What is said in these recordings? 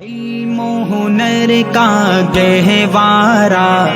علم و ہنر کا گہوارہ،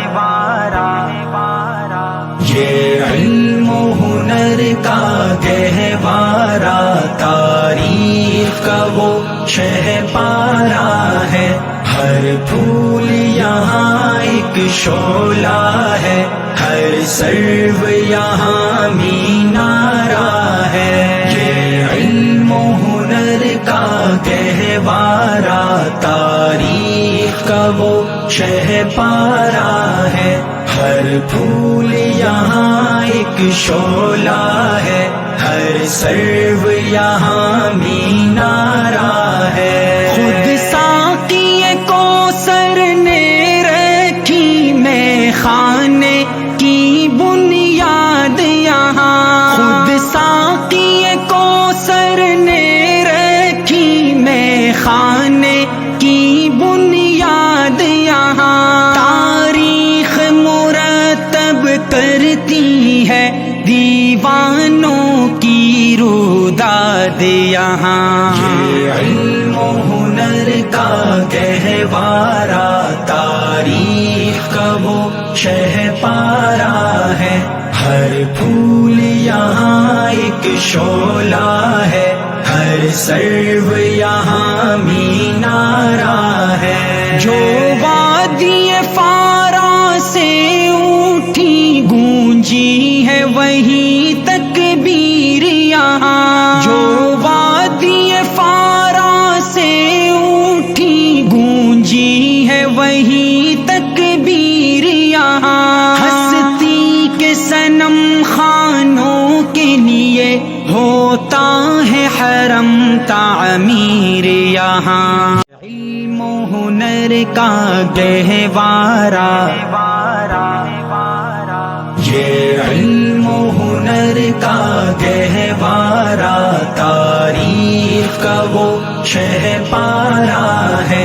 یہ علم و ہنر کا گہوارہ تاریخ کا وہ شہ پارہ ہے۔ ہر پھول یہاں ایک شعلہ ہے، ہر سرو یہاں مینارہ ہے۔ یہ علم و ہنر کا گہوارہ تاریخ کا وہ شہ پارہ ہے۔ ہر پھول یہاں ایک شعلہ ہے، ہر سرو یہاں مینارہ ہے۔ خود ساقی کوثر نے رکھی میں خانے کی بنیاد یہاں، خود ساقی کوثر نے رکھی میں خانے کی بنیاد یہاں۔ تاریخ مرتب کرتی ہے دیوانوں کی روداد یہاں۔ یہ علم و ہنر کا گہوارہ تاریخ کا وہ شہ پارہ ہے۔ ہر پھول یہاں ایک شعلہ ہے، ہر سرو یہاں مینارہ ہے۔ جو وادی فارا سے اٹھی گونجی ہے وہی تکبیر یہاں، جو وادی فارا سے اٹھی گونجی ہے وہی تکبیر یہاں۔ ہستی کے صنم خانوں کے لیے ہوتا ہے حرم تعمیر یہاں۔ علم و ہنر کا گہوارہ، یہ علم و ہنر کا گہوارہ تاریخ کا وہ شہ پارہ ہے۔